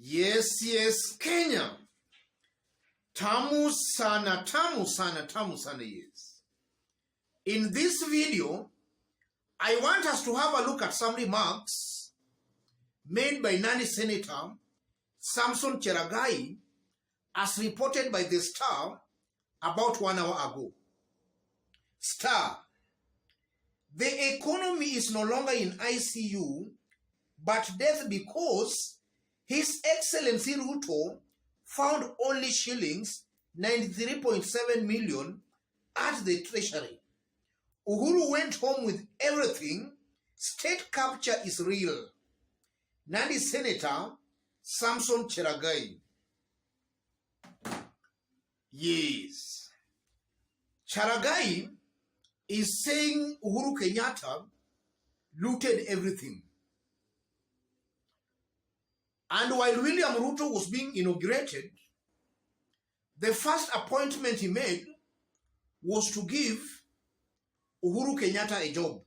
Yes, Kenya. Tamu sana, yes. In this video, I want us to have a look at some remarks made by Nani Senator Samson Cherargei as reported by the Star about 1 hour ago. Star: the economy is no longer in ICU, but death because His Excellency Ruto found only shillings 93.7 million at the treasury. Uhuru went home with everything. State capture is real. Nandi Senator Samson Cherargei. Yes. Cherargei is saying Uhuru Kenyatta looted everything. And while William Ruto was being inaugurated, the first appointment he made was to give Uhuru Kenyatta a job.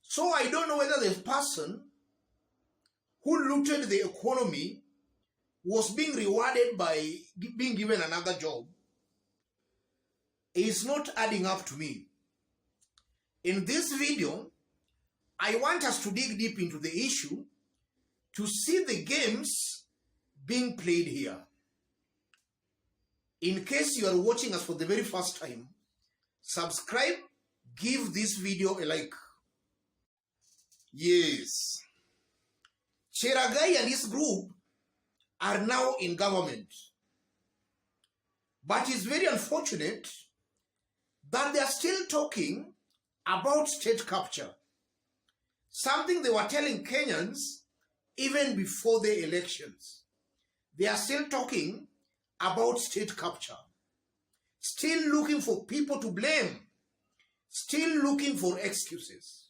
So I don't know whether the person who looted the economy was being rewarded by being given another job. It's not adding up to me. In this video, I want us to dig deep into the issue to see the games being played here. In case you are watching us for the very first time, subscribe, give this video a like. Yes. Cherargei and his group are now in government. But it's very unfortunate that they are still talking about state capture. Something they were telling Kenyans even before the elections. They are still talking about state capture. Still looking for people to blame. Still looking for excuses.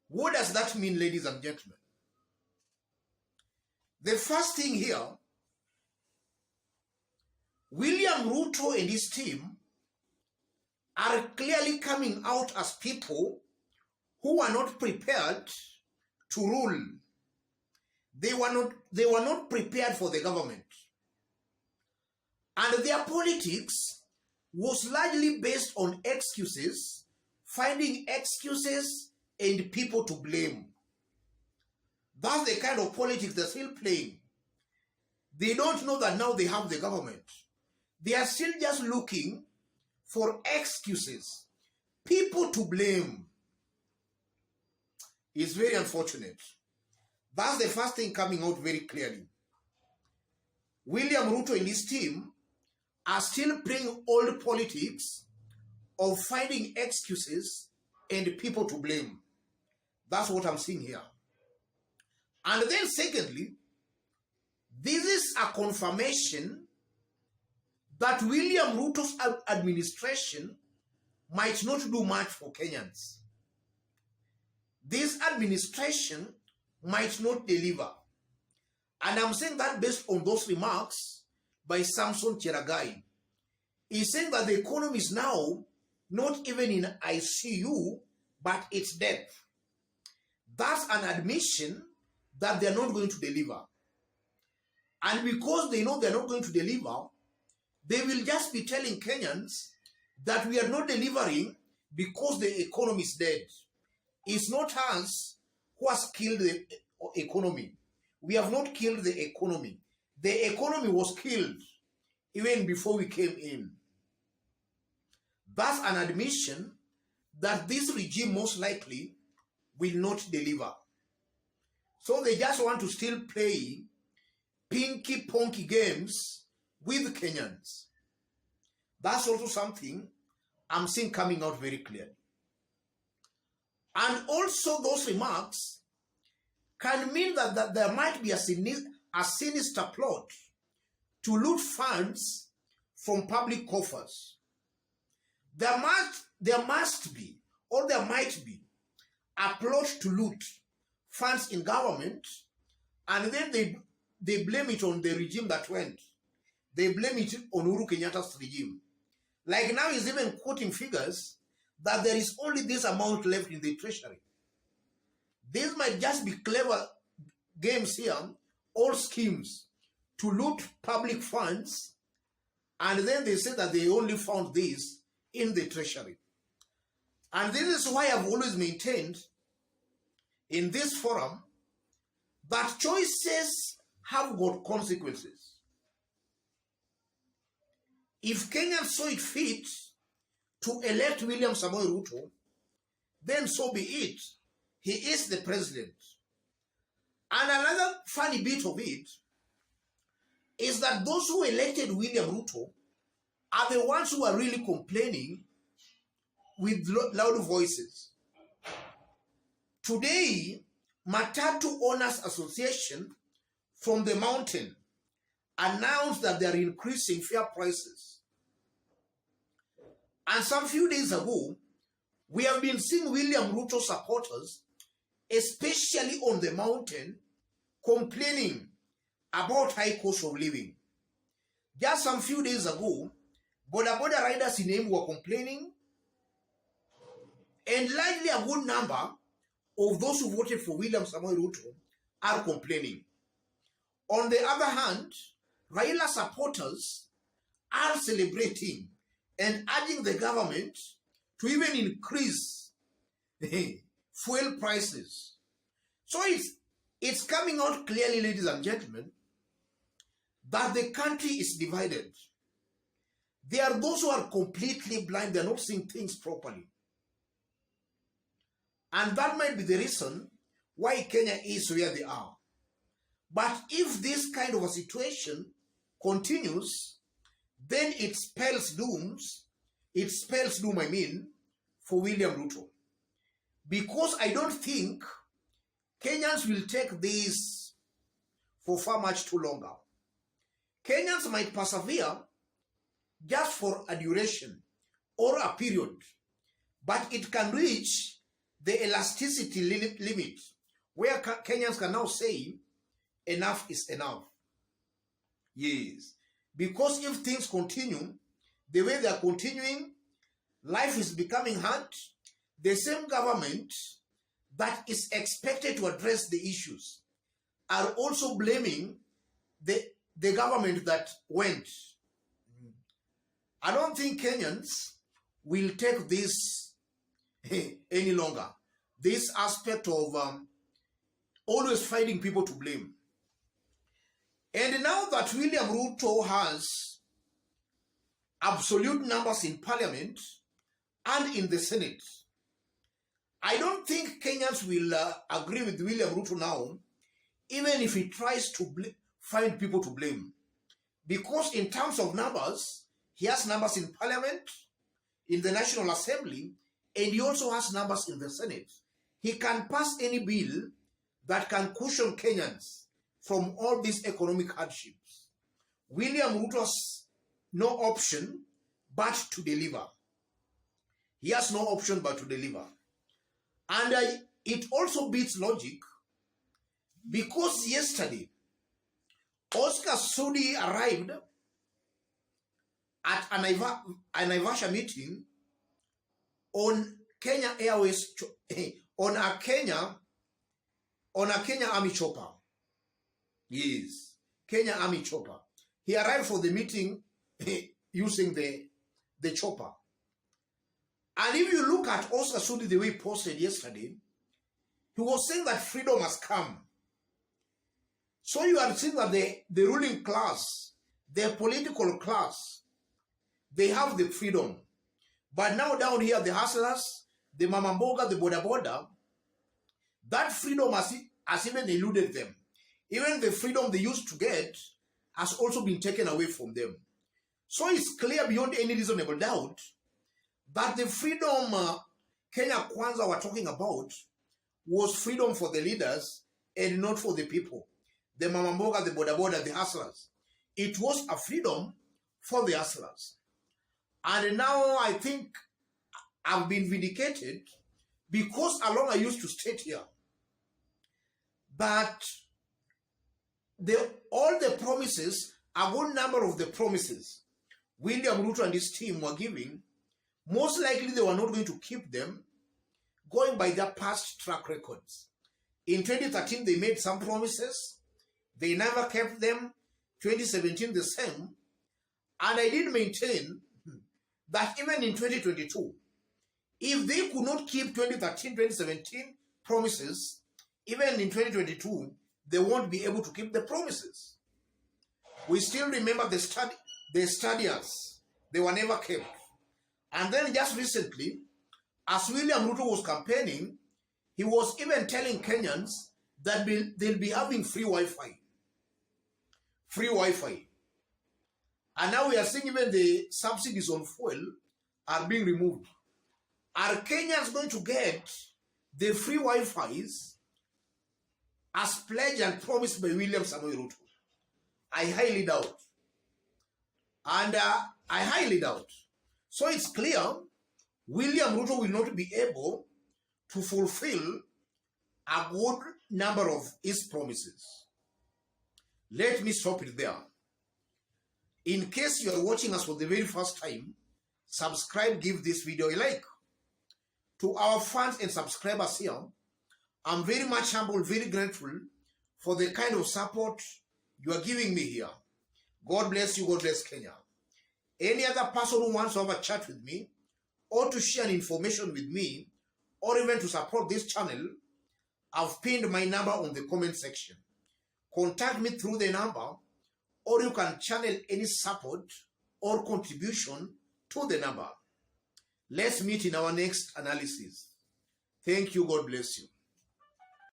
What does that mean, ladies and gentlemen? The first thing here, William Ruto and his team are clearly coming out as people who are not prepared to rule. They were not prepared for the government. And their politics was largely based on excuses, finding excuses and people to blame. That's the kind of politics they're still playing. They don't know that now they have the government. They are still just looking for excuses, people to blame. It's very unfortunate. That's the first thing coming out very clearly. William Ruto and his team are still playing old politics of finding excuses and people to blame. That's what I'm seeing here. And then secondly, this is a confirmation that William Ruto's administration might not do much for Kenyans. This administration might not deliver. And I'm saying that based on those remarks by Samson Cherargei. He's saying that the economy is now not even in ICU, but it's dead. That's an admission that they're not going to deliver. And because they know they're not going to deliver, they will just be telling Kenyans that we are not delivering because the economy is dead. It's not us who has killed the economy. We have not killed the economy. The economy was killed even before we came in. That's an admission that this regime most likely will not deliver. So they just want to still play pinky-ponky games with Kenyans. That's also something I'm seeing coming out very clearly. And also those remarks can mean that there might be a sinister plot to loot funds from public coffers. There must be, or there might be, a plot to loot funds in government, and then they blame it on the regime that went. They blame it on Uhuru Kenyatta's regime. Like now he's even quoting figures that there is only this amount left in the treasury. This might just be clever games here, all schemes to loot public funds, and then they say that they only found this in the treasury. And this is why I've always maintained in this forum that choices have got consequences. If Kenyans saw it fit to elect William Samoei Ruto, then so be it. He is the president. And another funny bit of it is that those who elected William Ruto are the ones who are really complaining with loud voices. Today, Matatu Owners Association from the mountain announced that they are increasing fare prices. And some few days ago, we have been seeing William Ruto supporters, especially on the mountain, complaining about high cost of living. Just some few days ago, border riders in Embu were complaining, and likely a good number of those who voted for William Samoei Ruto are complaining. On the other hand, Raila supporters are celebrating and urging the government to even increase fuel prices. So it's coming out clearly, ladies and gentlemen, that the country is divided. There are those who are completely blind, they're not seeing things properly. And that might be the reason why Kenya is where they are. But if this kind of a situation continues, then it spells doom, for William Ruto. Because I don't think Kenyans will take this for far much too longer. Kenyans might persevere just for a duration or a period, but it can reach the elasticity limit where Kenyans can now say enough is enough. Yes, because if things continue the way they are continuing, life is becoming hard. The same government that is expected to address the issues are also blaming the government that went. I don't think Kenyans will take this any longer. This aspect of always finding people to blame. And now that William Ruto has absolute numbers in parliament and in the Senate, I don't think Kenyans will agree with William Ruto now, even if he tries to find people to blame. Because in terms of numbers, he has numbers in parliament, in the National Assembly, and he also has numbers in the Senate. He can pass any bill that can cushion Kenyans from all these economic hardships. William Ruto has no option but to deliver. He has no option but to deliver. And it also beats logic, because yesterday, Oscar Sudi arrived at an Naivasha meeting on Kenya Airways, on a Kenya Army chopper. Yes, Kenya Army chopper. He arrived for the meeting using the chopper. And if you look at Oscar Sudi, the way he posted yesterday, he was saying that freedom has come. So you are seeing that the ruling class, the political class, they have the freedom. But now down here, the hustlers, the mama mboga, the boda, that freedom has even eluded them. Even the freedom they used to get has also been taken away from them. So it's clear beyond any reasonable doubt that the freedom Kenya Kwanza were talking about was freedom for the leaders and not for the people. The mama mboga, the boda, the hustlers. It was a freedom for the hustlers. And now I think I've been vindicated, because along I used to state here that all the promises, a good number of the promises William Ruto and his team were giving, most likely they were not going to keep them, going by their past track records. In 2013, they made some promises. They never kept them. 2017, the same. And I did maintain that even in 2022, if they could not keep 2013, 2017 promises, even in 2022, they won't be able to keep the promises. We still remember the studies. They were never kept. And then just recently, as William Ruto was campaigning, he was even telling Kenyans that they'll be having free Wi-Fi. Free Wi-Fi. And now we are seeing even the subsidies on fuel are being removed. Are Kenyans going to get the free Wi-Fis as pledged and promised by William Samoei Ruto? I highly doubt. And I highly doubt. So it's clear William Ruto will not be able to fulfill a good number of his promises. Let me stop it there. In case you are watching us for the very first time, subscribe, give this video a like. To our fans and subscribers here, I'm very much humble, very grateful for the kind of support you are giving me here. God bless you, God bless Kenya. Any other person who wants to have a chat with me, or to share information with me, or even to support this channel, I've pinned my number on the comment section. Contact me through the number, or you can channel any support or contribution to the number. Let's meet in our next analysis. Thank you. God bless you.